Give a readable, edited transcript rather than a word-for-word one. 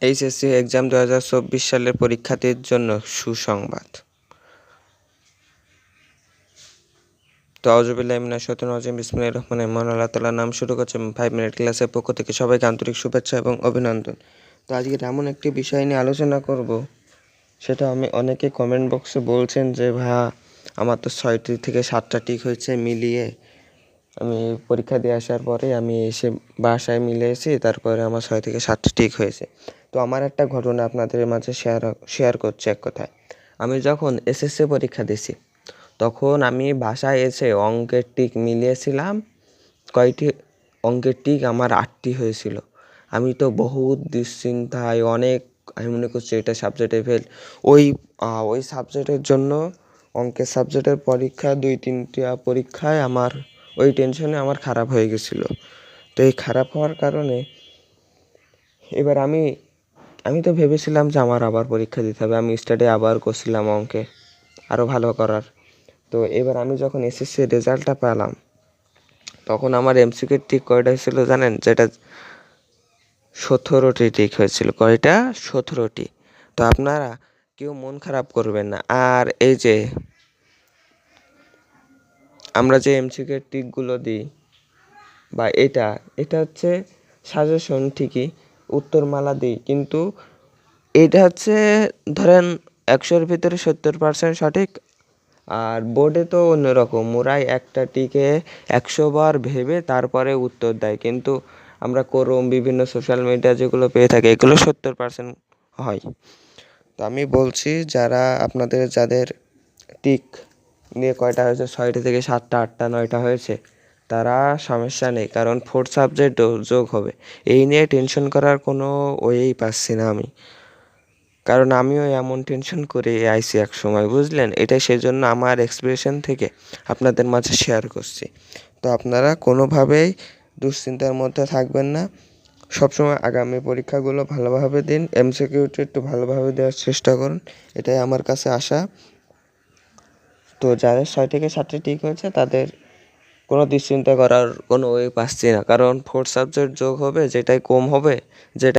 HSC exam 2024 সালের পরীক্ষার্থীর জন্য সুসংবাদ। তো আউযুবিল্লাহি মিনাশ শাইতানির রাজিম বিসমিল্লাহির রহমানির রহিম। আল্লাহ তাআলার নাম শুরু করছি 5 মিনিট ক্লাসের পক্ষ থেকে সবাইকে আন্তরিক শুভেচ্ছা এবং অভিনন্দন। তো আজকে এমন একটি বিষয় নিয়ে আলোচনা করব, সেটা আমি অনেকে কমেন্ট বক্সে বলছেন যে ভাইয়া আমার তো 6টি থেকে 7টা টিক হয়েছে মিলিয়ে। আমি পরীক্ষা দিয়ে আসার পরে আমি এসে বাসায় মিলিয়েছি, তারপরে আমার 6 থেকে 7টি টিক হয়েছে। তো আমার একটা ঘটনা আপনাদের মাঝে শেয়ার করছি। এক কথায়, আমি যখন এসএসসি পরীক্ষা দিয়েছি তখন আমি বাসায় এসে অঙ্কের টিক মিলিয়েছিলাম। কয়টি অঙ্কের টিক আমার 8টি হয়েছিল। আমি তো বহুত দুশ্চিন্তায় আমি মনে করছি এটা সাবজেক্টে ফেল। ওই সাবজেক্টের জন্য অঙ্কের সাবজেক্টের পরীক্ষা 2-3টা পরীক্ষায় আমার ওই টেনশনে আমার খারাপ হয়ে গেছিলো। তো এই খারাপ হওয়ার কারণে এবার আমি তো ভেবেছিলাম যে আমার আবার পরীক্ষা দিতে হবে। আমি স্টাডি আবার করছিলাম অঙ্কে আরও ভালো করার। তো এবার আমি যখন এসএসসির রেজাল্টটা পেলাম তখন আমার এমসিকিউর টিক কয়টা হয়েছিল জানেন? যেটা 17টি টিক হয়েছিল। কয়টা? 17টি। তো আপনারা কেউ মন খারাপ করবেন না। আর এই যে আমরা যে এমসিকিউর টিকগুলো দিই বা এটা হচ্ছে সাজেশন, ঠিকই উত্তরমালা দিই, কিন্তু এটা হচ্ছে ধরেন 100-র ভিতরে 70% সঠিক। আর বোর্ডে তো অন্যরকম, ওরাই একটা টিকে 100 বার ভেবে তারপরে উত্তর দেয়, কিন্তু আমরা বিভিন্ন সোশ্যাল মিডিয়া যেগুলো পেয়ে থাকি এগুলো 70% হয়। তো আমি বলছি যাদের টিক নিয়ে কয়টা হয়েছে, 6টি থেকে 7টা, 8টা, 9টা হয়েছে, তারা সমস্যা নেই, কারণ 4th সাবজেক্ট যোগ হবে। এই নিয়ে টেনশন করার কোনো ওয়েই পাচ্ছি না আমি, কারণ আমিও এমন টেনশন করে আইছি এক সময়, বুঝলেন? এটাই সেজন্য আমার এক্সপ্রেশন থেকে আপনাদের মাঝে শেয়ার করছি। তো আপনারা কোনোভাবেই দুশ্চিন্তার মধ্যে থাকবেন না। সবসময় আগামী পরীক্ষাগুলো ভালোভাবে দিন, এমসিকিউটা একটু ভালোভাবে দেওয়ার চেষ্টা করুন, এটাই আমার কাছে আশা। তো যাদের 6 থেকে 7টি ঠিক হয়েছে তাদের কোনো দুশ্চিন্তা করার কোনো ওয়ে পাচ্ছি না, কারণ 4th সাবজেক্ট যোগ হবে, যেটাই কম হবে, যেটা